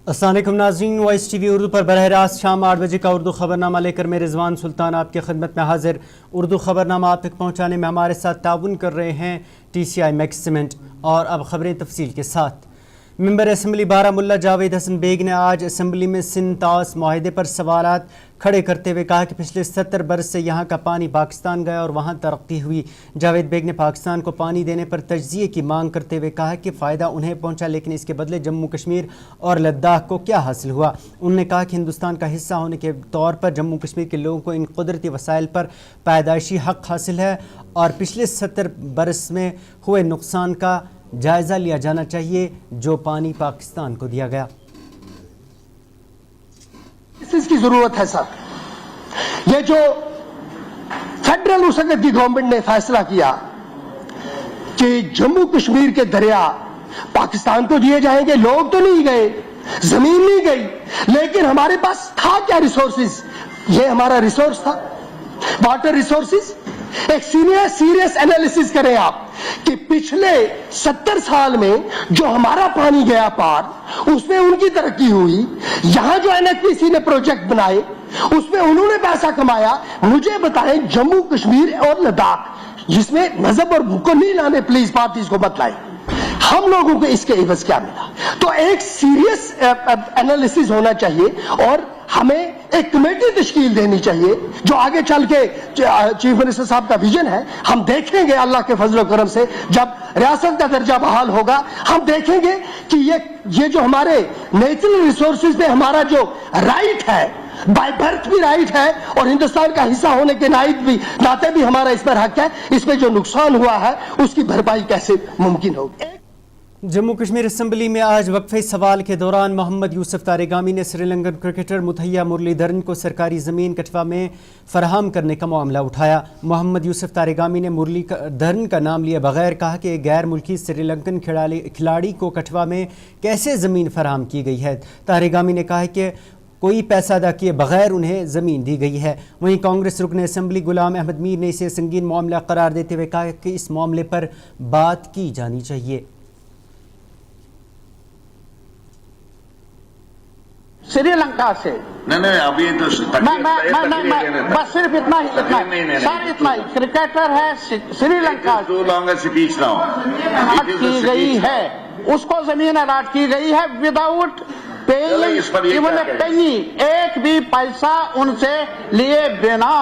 अस्सलाम वालेकुम नाज़रीन, वॉइस टीवी उर्दू पर बरह रास्त शाम 8 बजे का उर्दू खबरनामा लेकर मैं रिजवान सुल्तान आपकी खिदमत में हाजिर। उर्दू खबरनामा आप तक पहुँचाने में हमारे साथ ताउन कर रहे हैं TCI मैक्स सीमेंट। और अब खबरें तफसील के साथ। मेंबर असम्बली बारामुल्ला जावेद हसन बेग ने आज असम्बली में सिंध तास माहदे पर सवालात खड़े करते हुए कहा कि पिछले 70 बरस से यहाँ का पानी पाकिस्तान गया और वहाँ तरक्की हुई। जावेद बेग ने पाकिस्तान को पानी देने पर तजज़िये की मांग करते हुए कहा कि फ़ायदा उन्हें पहुँचा, लेकिन इसके बदले जम्मू कश्मीर और लद्दाख को क्या हासिल हुआ। उन्होंने कहा कि हिंदुस्तान का हिस्सा होने के तौर पर जम्मू कश्मीर के लोगों को इन कुदरती वसाइल पर पैदाइशी हक़ हासिल है और पिछले 70 बरस में हुए नुकसान का जायज़ा लिया जाना चाहिए जो पानी पाकिस्तान को दिया गया। इसकी जरूरत है सर। ये जो फेडरल उस वक्त की गवर्नमेंट ने फैसला किया कि जम्मू कश्मीर के दरिया पाकिस्तान को दिए जाएंगे, लोग तो नहीं गए, जमीन नहीं गई, लेकिन हमारे पास था क्या रिसोर्सेज? ये हमारा रिसोर्स था, वाटर रिसोर्सेज। एक सीरियस एनालिसिस करें आप कि पिछले 70 साल में जो हमारा पानी गया पार, उसमें उनकी तरक्की हुई। यहां जो NHPC ने प्रोजेक्ट बनाए उसमें उन्होंने पैसा कमाया। मुझे बताएं जम्मू कश्मीर और लद्दाख, जिसमें मजहब और भूख को नहीं लाने, प्लीज पार्टीज को बतलाएं हम लोगों को इसके एवज क्या मिला। तो एक सीरियस एनालिसिस होना चाहिए और हमें एक कमेटी तश्कील देनी चाहिए जो आगे चल के चीफ मिनिस्टर साहब का विजन है। हम देखेंगे अल्लाह के फजल और करम से जब रियासत का दर्जा बहाल होगा, हम देखेंगे कि ये जो हमारे नेचुरल रिसोर्सेज पे हमारा जो राइट है, बाय बर्थ भी राइट है और हिंदुस्तान का हिस्सा होने के नाते भी हमारा इस पर हक है। इसमें जो नुकसान हुआ है उसकी भरपाई कैसे मुमकिन होगी। जम्मू कश्मीर असम्बली में आज वक्फे सवाल के दौरान मोहम्मद यूसुफ तारिगामी ने श्रीलंकन क्रिकेटर मुथैया मुरलीधरन को सरकारी ज़मीन कठवा में फराहम करने का मामला उठाया। मोहम्मद यूसुफ तारिगामी ने मुरलीधरन का नाम लिए बगैर कहा कि गैर मुल्की श्रीलंकन खिलाड़ी को कठवा में कैसे ज़मीन फराहम की गई है। तारिगामी ने कहा कि कोई पैसा अदा किए बगैर उन्हें ज़मीन दी गई है। वहीं कांग्रेस रुकन असम्बली गुलाम अहमद मीर ने इसे संगीन मामला करार देते हुए कहा कि इस मामले पर बात की जानी चाहिए। श्रीलंका से नहीं अभी तो मैं बस सिर्फ इतना ही सर, इतना ही क्रिकेटर है श्रीलंका की गई है, उसको जमीन अलाट की गई है विदाउट पेइंग इवन ए पेनी, एक भी पैसा उनसे लिए बिना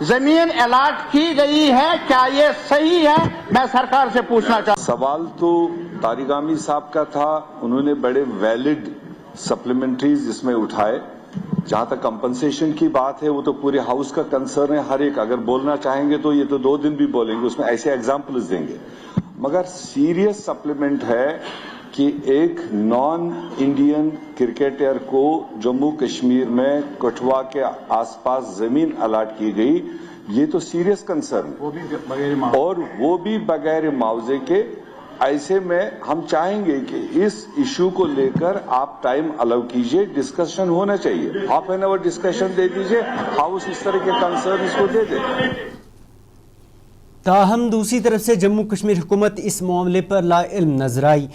जमीन अलाट की गई है। क्या ये सही है? मैं सरकार से पूछना चाहता हूं। सवाल तो तारिगामी साहब का था, उन्होंने बड़े वैलिड सप्लीमेंट्रीज इसमें उठाए। जहां तक कंपनसेशन की बात है वो तो पूरे हाउस का कंसर्न है, हर एक अगर बोलना चाहेंगे तो ये तो 2 दिन भी बोलेंगे, उसमें ऐसे एग्जाम्पल्स देंगे। मगर सीरियस सप्लीमेंट है कि एक नॉन इंडियन क्रिकेटर को जम्मू कश्मीर में कठुआ के आसपास जमीन अलाट की गई, ये तो सीरियस कंसर्न है और वो भी बगैर मुआवजे के। ऐसे में हम चाहेंगे कि इस इशू को लेकर आप टाइम अलाउ कीजिए, डिस्कशन होना चाहिए, हाफ एन आवर डिस्कशन दे दीजिए, हाउस इस तरह के कंसर्न इसको दे दे। ताहम दूसरी तरफ से जम्मू कश्मीर हुकूमत इस मामले पर लाइल्म नजर आई।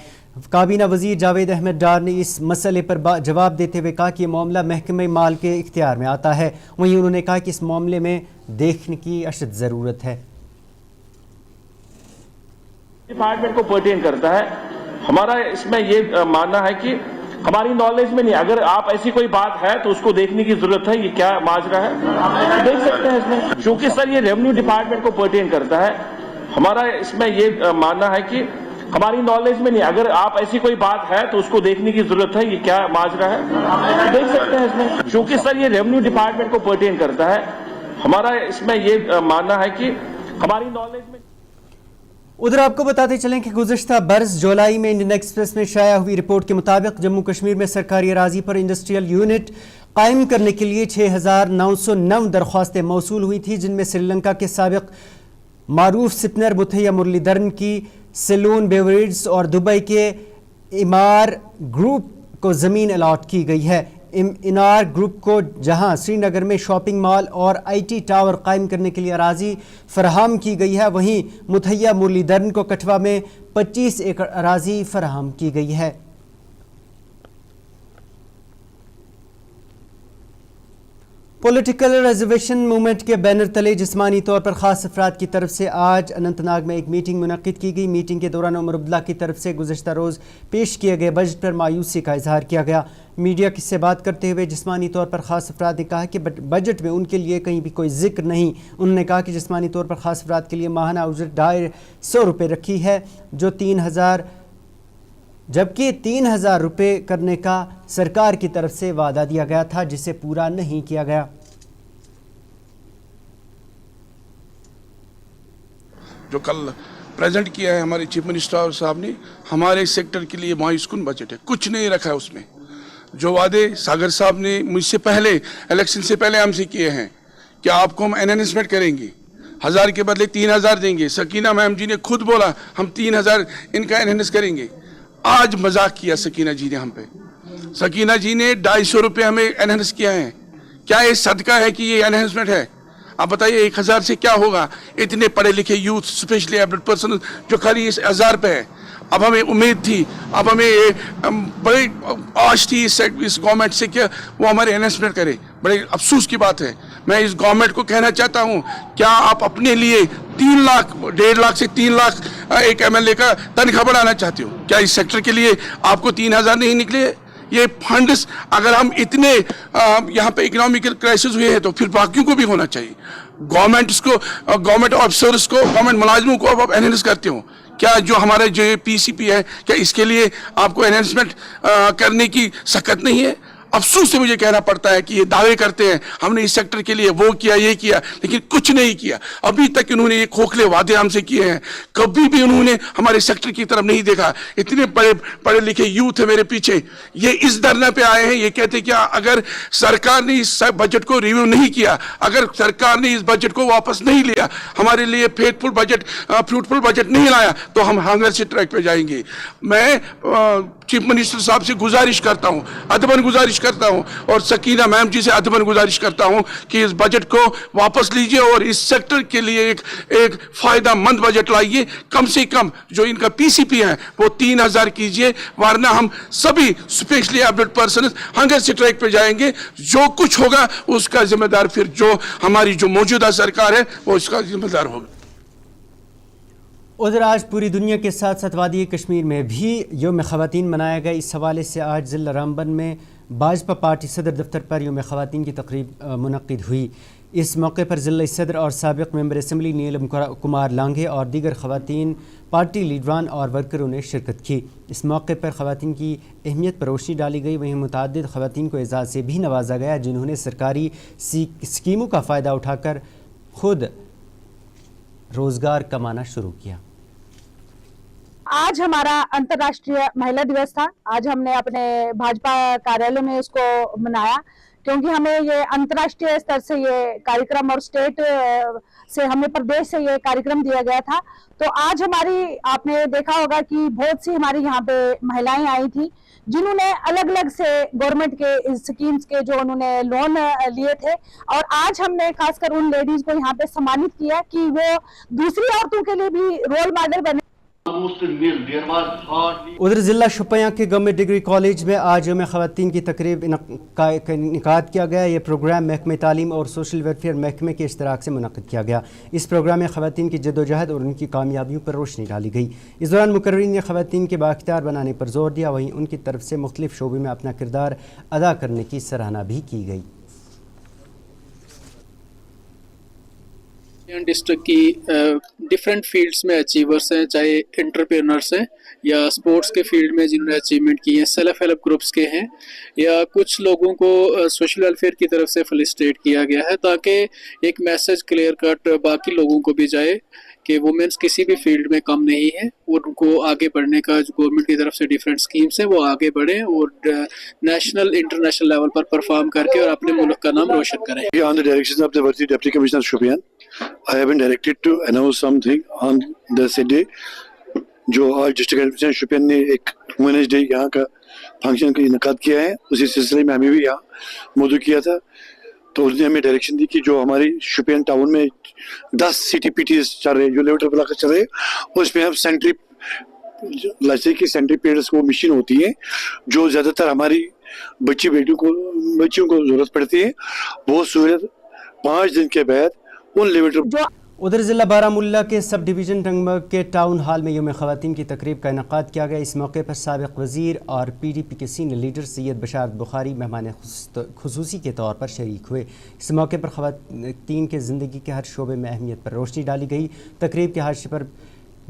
काबीना वजीर जावेद अहमद डार ने इस मसले पर जवाब देते हुए कहा कि यह मामला महकमे माल के इख्तियार में आता है। वहीं उन्होंने कहा कि इस मामले में देखने की अशद ज़रूरत है। डिपार्टमेंट को पर्टेन करता है। हमारा इसमें ये मानना है कि हमारी नॉलेज में नहीं, अगर आप ऐसी कोई बात है तो उसको देखने की जरूरत है, ये क्या माजरा है देख सकते हैं इसमें, क्योंकि सर ये रेवेन्यू डिपार्टमेंट को पर्टेन करता है। हमारा इसमें ये मानना है कि हमारी नॉलेज में नहीं, अगर आप ऐसी कोई बात है तो उसको देखने की जरूरत है, ये क्या माजरा है देख सकते हैं इसमें, क्योंकि सर ये रेवेन्यू डिपार्टमेंट को पर्टेन करता है। हमारा इसमें ये मानना है कि हमारी नॉलेज में। उधर आपको बताते चलें कि गुज़श्ता बरस जुलाई में इंडियन एक्सप्रेस में शाया हुई रिपोर्ट के मुताबिक जम्मू कश्मीर में सरकारी अराजी पर इंडस्ट्रियल यूनिट कायम करने के लिए 6,909 दरख्वास्तें मौसूल हुई थी, जिनमें श्रीलंका के साबिक मारूफ सिपनर मुथैया मुरलीधरन की सेलून बेवरेज और दुबई के इमार ग्रुप को ज़मीन अलाट की गई है। इनार ग्रुप को जहां श्रीनगर में शॉपिंग मॉल और IT टावर कायम करने के लिए अराजी फराहम की गई है, वहीं मुथैया मुरलीधरन को कठवा में 25 एकड़ अराजी फराहम की गई है। پولیٹیکل ریزرویشن موومنٹ کے بینر تلے جسمانی طور پر خاص افراد کی طرف سے آج اننت ناگ میں ایک میٹنگ منعقد کی گئی. میٹنگ کے دوران عمر عبداللہ کی طرف سے گزشتہ روز پیش کیے گئے بجٹ پر مایوسی کا اظہار کیا گیا. میڈیا سے بات کرتے ہوئے جسمانی طور پر خاص افراد نے کہا کہ بجٹ میں ان کے لیے کہیں بھی کوئی ذکر نہیں. انہوں نے کہا کہ جسمانی طور پر خاص افراد کے لیے ماہانہ اجرت 250 روپے رکھی ہے جو 3000 جبکہ 3000 روپے کرنے کا سرکار کی طرف سے وعدہ دیا گیا تھا جسے پورا نہیں کیا گیا. جو کل پریزنٹ کیا ہے ہمارے چیف منسٹر صاحب نے, ہمارے سیکٹر کے لیے مایوس کن بجٹ ہے, کچھ نہیں رکھا ہے اس میں. جو وعدے ساگر صاحب نے مجھ سے پہلے الیکشن سے پہلے ہم سے کیے ہیں کہ آپ کو ہم انہانسمنٹ کریں گے, 1000 کے بدلے 3000 دیں گے. سکینہ میم جی نے خود بولا ہم 3000 ان کا انہانس کریں گے. آج مذاق کیا سکینہ جی نے ہم پہ. سکینہ جی نے 250 روپے ہمیں انہانس کیا ہے. کیا یہ صدقہ ہے کہ یہ انہانسمنٹ ہے؟ آپ بتائیے 1000 سے کیا ہوگا؟ اتنے پڑھے لکھے یوتھ اسپیشلی ایبلڈ پرسن جو خالی اس 1000 پہ ہے. اب ہمیں امید تھی, اب ہمیں بڑی آش تھی اس گورنمنٹ سے کہ وہ ہمارے انہانسمنٹ کرے. بڑے افسوس کی بات ہے. میں اس گورنمنٹ کو کہنا چاہتا ہوں, کیا آپ اپنے لیے 3 لاکھ 1.5 لاکھ سے 3 لاکھ ایک MLA کا تنخواہ بڑھانا چاہتے ہو؟ کیا اس سیکٹر کے لیے آپ کو 3000 نہیں نکلے؟ یہ فنڈز اگر ہم اتنے یہاں پہ اکنامیکل کرائسس ہوئے ہیں تو پھر باقیوں کو بھی ہونا چاہیے. گورنمنٹس کو, گورنمنٹ آفیسرس کو, گورنمنٹ ملازموں کو آپ انہانس کرتے ہو. کیا جو ہمارے جو PCP ہے کیا اس کے لیے آپ کو انہانسمنٹ کرنے کی سخت نہیں ہے؟ افسوس سے مجھے کہنا پڑتا ہے کہ یہ دعوے کرتے ہیں ہم نے اس سیکٹر کے لیے وہ کیا یہ کیا, لیکن کچھ نہیں کیا. ابھی تک انہوں نے یہ کھوکھلے وعدے ہم سے کیے ہیں, کبھی بھی انہوں نے ہمارے سیکٹر کی طرف نہیں دیکھا. اتنے بڑے پڑھے لکھے یوتھ ہے میرے پیچھے, یہ اس دھرنے پہ آئے ہیں. یہ کہتے کہ اگر سرکار نے اس بجٹ کو ریویو نہیں کیا, اگر سرکار نے اس بجٹ کو واپس نہیں لیا, ہمارے لیے فروٹفل بجٹ نہیں لایا تو ہم ہنگر سے ٹریک پہ جائیں گے. میں چیف منسٹر صاحب سے گزارش کرتا ہوں, ادباً گزارش کرتا ہوں, اور سکینہ میم جی سے ادباً گزارش کرتا ہوں کہ اس بجٹ کو واپس لیجئے اور اس سیکٹر کے لیے ایک فائدہ مند بجٹ لائیے. کم سے کم جو ان کا PCP ہے وہ 3000 کیجئے, ورنہ ہم سبھی اسپیشلی ایبلڈ پرسنز ہنگر سے ٹریک پہ جائیں گے. جو کچھ ہوگا اس کا ذمہ دار پھر جو ہماری جو موجودہ سرکار ہے وہ اس کا ذمہ دار ہوگا. ادھر آج پوری دنیا کے ساتھ ساتھ وادی کشمیر میں بھی یوم خواتین منایا گیا. اس حوالے سے آج ضلع رامبن میں بھاجپا پارٹی صدر دفتر پر یوم خواتین کی تقریب منعقد ہوئی. اس موقع پر ضلع صدر اور سابق ممبر اسمبلی نیلم کمار لانگھے اور دیگر خواتین پارٹی لیڈران اور ورکروں نے شرکت کی. اس موقع پر خواتین کی اہمیت پر روشنی ڈالی گئی. وہیں متعدد خواتین کو اعزاز سے بھی نوازا گیا جنہوں نے سرکاری اسکیموں کا فائدہ اٹھا کر خود روزگار کمانا شروع کیا. آج ہمارا انترراشٹریہ مہیلا دیوس تھا. آج ہم نے اپنے بھاجپا کاریالے میں اس کو منایا کیونکہ ہمیں یہ انترراشٹریہ استر سے یہ کاریکرم اور اسٹیٹ سے ہمیں پردیش سے یہ کاریکرم دیا گیا تھا. تو آج ہماری آپ نے دیکھا ہوگا کہ بہت سی ہماری یہاں پہ مہلائیں آئی تھیں جنہوں نے الگ الگ سے گورنمنٹ کے اسکیمز کے جو انہوں نے لون لیے تھے, اور آج ہم نے خاص کر ان لیڈیز کو یہاں پہ سمانت کیا کہ وہ دوسری عورتوں کے لیے بھی رول ماڈل بنے. ادھر ضلع شوپیاں کے گورنمنٹ ڈگری کالج میں آج یوم خواتین کی تقریب کا انعقاد کیا گیا. یہ پروگرام محکمہ تعلیم اور سوشل ویلفیئر محکمے کے اشتراک سے منعقد کیا گیا. اس پروگرام میں خواتین کی جدوجہد اور ان کی کامیابیوں پر روشنی ڈالی گئی. اس دوران مقررین نے خواتین کے بااختیار بنانے پر زور دیا. وہیں ان کی طرف سے مختلف شعبے میں اپنا کردار ادا کرنے کی سراہنا بھی کی گئی. ڈسٹرکٹ کی ڈفرینٹ فیلڈس میں اچیورس ہیں, چاہے انٹرپرینرس ہیں یا اسپورٹس کے فیلڈ میں جنہوں نے اچیومنٹ کی ہیں, سیلف ہیلپ گروپس کے ہیں, یا کچھ لوگوں کو سوشل ویلفیئر کی طرف سے فیلسٹیٹ کیا گیا ہے تاکہ ایک میسج کلیئر کٹ باقی لوگوں کو بھی جائے کہ وومنس کسی بھی فیلڈ میں کم نہیں ہے. ان کو آگے بڑھنے کا جو گورنمنٹ کی طرف سے ڈفرینٹ اسکیمس ہیں وہ آگے بڑھیں اور نیشنل انٹرنیشنل لیول پر پرفارم کر کے اور اپنے ملک کا نام روشن کریں. On the direction of the Deputy Commissioner Shopian, I have been directed to announce something on the said day. جو آج ڈسٹرکٹ ایڈمنسٹریشن شوپین نے ایک وومنس ڈے یہاں کا فنکشن کا انعقاد کیا ہے, اسی سلسلے میں ہمیں بھی یہاں موضوع کیا تھا. تو اس نے ہمیں ڈائریکشن دی کہ جو ہماری شوپین ٹاؤن میں 10 CTPTs چل رہے ہیں, جو لیول بلاک چل رہے ہیں, اس میں ہم سینٹری کی سینٹری پیڈس کو مشین ہوتی ہیں جو زیادہ تر ہماری बच्चियों को जरूरत पड़ती है, वो सहूलियत 5 दिन के बाद उन लिमिटेड। उधर ज़िला बारामूला के सब डिवीज़न रंगमर्ग के टाउन हॉल में यौम ख़वातीन की तकरीब का इनेकाद किया गया। इस मौके पर साबिक़ वज़ीर और PDP के सीनियर लीडर सैयद बशारत बुखारी मेहमान खुसूसी के तौर पर शरीक हुए। इस मौके पर ख़वातीन के ज़िंदगी के हर शोबे में अहमियत पर रोशनी डाली गई। तकरीब के हाशिए पर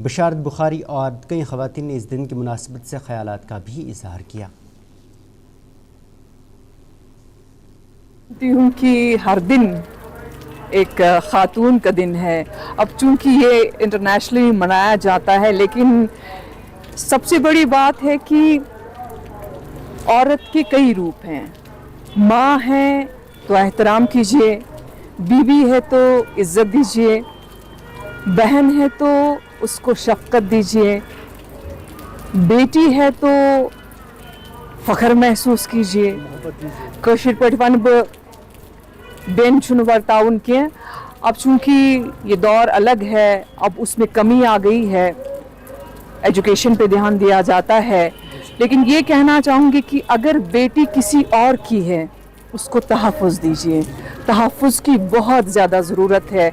बशारत बुखारी और कई ख़वातीन ने इस दिन की मुनासिबत से ख़यालात का भी इज़हार किया। कि हर दिन एक खातून का दिन है। अब चूंकि ये इंटरनेशनली मनाया जाता है, लेकिन सबसे बड़ी बात है कि औरत के कई रूप हैं। माँ है तो एहतराम कीजिए, बीवी है तो इज़्ज़त दीजिए, बहन है तो उसको शफ़क़त दीजिए, बेटी है तो फ़ख्र महसूस कीजिए। कशिर पटवन बेन छुन वर्ताउन के। अब चूँकि ये दौर अलग है, अब उसमें कमी आ गई है, एजुकेशन पे ध्यान दिया जाता है, लेकिन ये कहना चाहूँगी कि अगर बेटी किसी और की है उसको तहफ़्फ़ुज़ दीजिए। तहफ़्फ़ुज़ की बहुत ज़्यादा ज़रूरत है।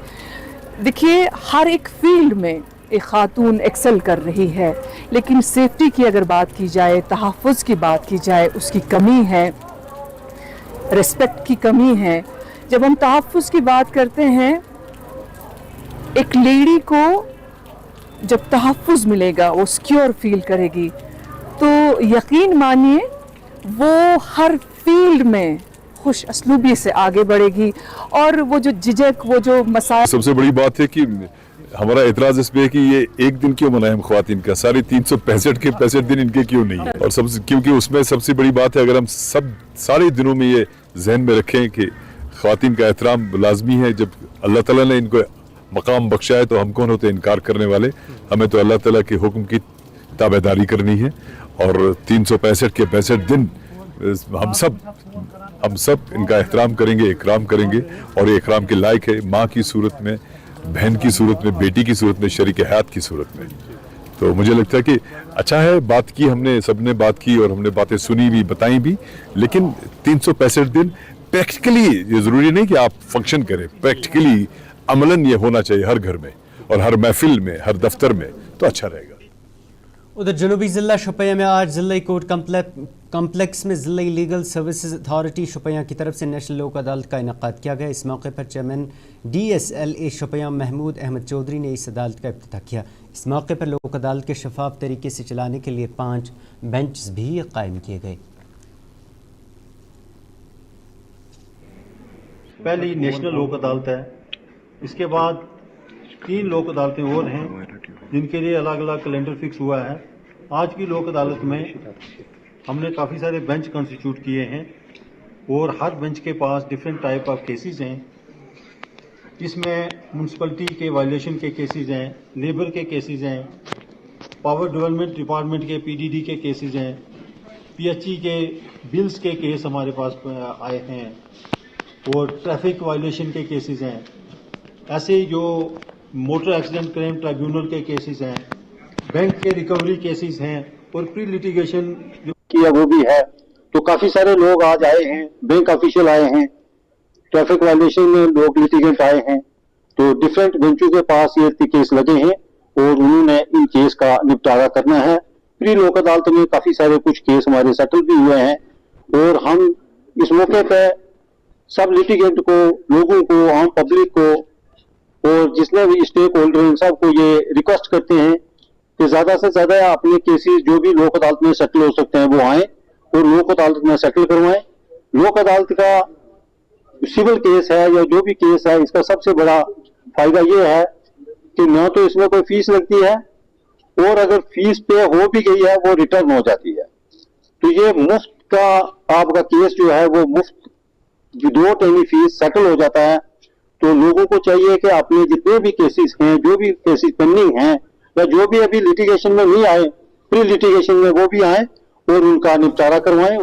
देखिए, हर एक फील्ड में एक ख़ातून एक्सेल कर रही है, लेकिन सेफ्टी की अगर बात की जाए, तहफ़्फ़ुज़ की बात की जाए, उसकी कमी है, रिस्पेक्ट की कमी है। जब हम तहफ़्फ़ुज़ की बात करते हैं, एक लेडी को जब तहफ़्फ़ुज़ मिलेगा, वो सिक्योर फील करेगी, तो यकीन मानिए वो हर फील्ड में खुश असलूबी से आगे बढ़ेगी। और वो जो झिझक, वो जो मसाइल। सबसे बड़ी बात है कि हमारा एतराज़ इस पे है कि ये एक दिन क्यों मनाएं हम ख़वातीन का, सारे 365 के 65 दिन इनके क्यों नहीं है। और क्योंकि उसमें सबसे बड़ी बात है, अगर हम सारे दिनों में ये जहन में रखें कि ख़वातीन का एहतराम लाजमी है। जब अल्लाह ताला ने इनको मकाम बख्शा है तो हम कौन होते इनकार करने वाले। हमें तो अल्लाह ताला के हुक्म की ताबेदारी करनी है। और 365 के 65 दिन हम सब इनका एहतराम करेंगे, इकराम करेंगे। और ये इकराम के लायक है, माँ की सूरत में, बहन की सूरत में, बेटी की सूरत में, शरीक हयात की सूरत में। तो मुझे लगता है कि अच्छा है, बात की हमने, सबने बात की और हमने बातें सुनी भी, बताई भी। लेकिन 365 दिन प्रैक्टिकली, ये ज़रूरी नहीं कि आप फंक्शन करें, प्रैक्टिकली अमलन ये होना चाहिए हर घर में और हर महफिल में, हर दफ्तर में, तो अच्छा रहेगा। उधर जनूबी ज़िला शुपिया में आज ज़िला कोर्ट कम्प्लेक्स में ज़िला लीगल सर्विसेज अथॉरिटी शुपिया की तरफ से नेशनल लोक अदालत का इनेकाद किया गया। इस मौके पर चेयरमैन DSLA शुपिया महमूद अहमद चौधरी ने इस अदालत का इफ्तिताह किया। इस मौके पर लोक अदालत के शफाफ तरीके से चलाने के लिए 5 बेंच भी कायम किए गए। पहली नेशनल लोक अदालत है, इसके बाद 3 लोक अदालतें और हैं जिनके लिए अलग अलग कैलेंडर फिक्स हुआ है। आज की लोक अदालत में हमने काफ़ी सारे बेंच कॉन्स्टिट्यूट किए हैं और हर बेंच के पास डिफरेंट टाइप ऑफ केसेस हैं। इसमें म्यूनसिपलिटी के वायलेशन के केसेस हैं, लेबर के केसेस हैं, पावर डेवलपमेंट डिपार्टमेंट के PDD के केसेस हैं, PHE के बिल्स के केस हमारे पास आए हैं और ट्रैफिक वायलेशन के केसेस हैं। ऐसे जो मोटर एक्सीडेंट क्लेम ट्राइब्यूनल के केसेस हैं, बैंक के रिकवरी केसेस हैं और प्री लिटिगेशन जो किया वो भी है। तो काफी सारे लोग आज आए हैं, बैंक ऑफिशियल आए हैं, ट्रैफिक वायलेशन में लोग लिटिगेंट आए हैं। तो डिफरेंट बेंचों के पास ये केस लगे हैं और उन्होंने इन केस का निपटारा करना है। प्री लोक अदालत में काफी सारे कुछ केस हमारे सेटल भी हुए हैं और हम इस मौके पर सब लिटिगेंट को, लोगों को, आम पब्लिक को और जिसने भी स्टेक होल्डर हैं सबको ये रिक्वेस्ट करते हैं कि ज्यादा से ज्यादा अपने केसेस जो भी लोक अदालत में सेटल हो सकते हैं वो आए और लोक अदालत में सेटल करवाएं। लोक अदालत का सिविल केस है या जो भी केस है, इसका सबसे बड़ा फायदा ये है कि न तो इसमें कोई फीस लगती है और अगर फीस पे हो भी गई है वो रिटर्न हो जाती है। तो ये मुफ्त का आपका केस जो है वो मुफ्त विदाउट एनी फीस सेटल हो जाता है। तो लोगों को चाहिए कि अपने जितने भी केसेस हैं, जो भी केसेस पेंडिंग हैं या जो भी अभी लिटिगेशन में नहीं आए, प्री लिटिगेशन में वो भी आए और उनका निपटारा करवाएं।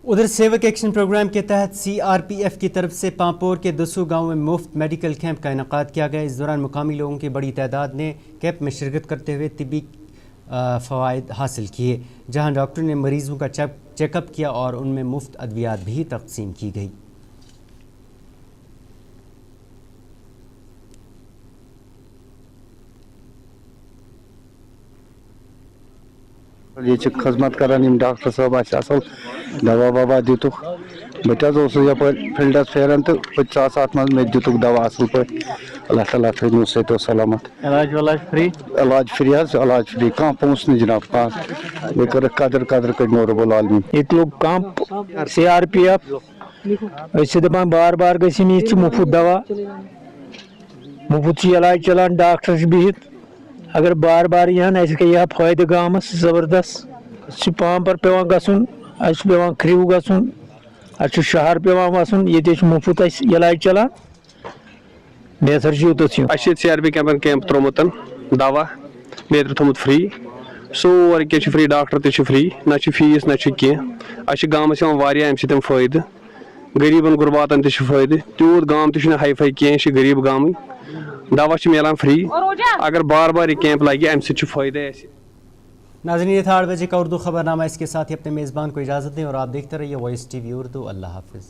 उधर सेवक एक्शन प्रोग्राम के तहत CRPF की तरफ से पांपोर के 200 गाँव में मुफ्त मेडिकल कैंप का इनेकाद किया गया। इस दौरान मुकामी लोगों की बड़ी तादाद ने कैंप में शिरकत करते हुए तिब्बी فوائد حاصل کیے، جہاں ڈاکٹر نے مریضوں کا چیک اپ کیا اور ان میں مفت ادویات بھی تقسیم کی گئی۔ یہ خدمت کران ڈاکٹر صاحب اصل دوا ووا دتک بہت یپر فیلڈس پھیران تو بہت ات مز دتک دوا اصل پہ اللہ تعالیٰ تھو صحت و سلامت علاج فری علاج فری کھانا پونس نہیں جناب کھانا یہ کر قدر کر رب العالمین یہ لوگ کم CRPF دپان بار بار گھن یہ مفت دوا مفت علاج چلان ڈاکٹر بہت اگر بار بار یہاں یہ فائدہ گامس زبردست پام پر پیوان گھن پیوان کھریو گھن شہر پیوان وسن یہ مفت علاج چلان بہتر یوتھ CRP کیمپ ترومت دوا بیتر تھومت فری سورے کی فری ڈاکٹر تہ فری نہ فیس نہ کی گامس ام سی فائدہ غریبن غرباتن تہ فائدہ تیوت گام تہ ہائی فائی کی غریب گام دوا ملان فری اگر بار بار یہ کیمپ لگے ام سی فائدہ ایسے۔ ناظرین یہ تھا 8 بجے کا اردو خبر نامہ، اس کے ساتھ ہی اپنے میزبان کو اجازت دیں اور آپ دیکھتے رہیے وائس TV اردو۔ اللہ حافظ۔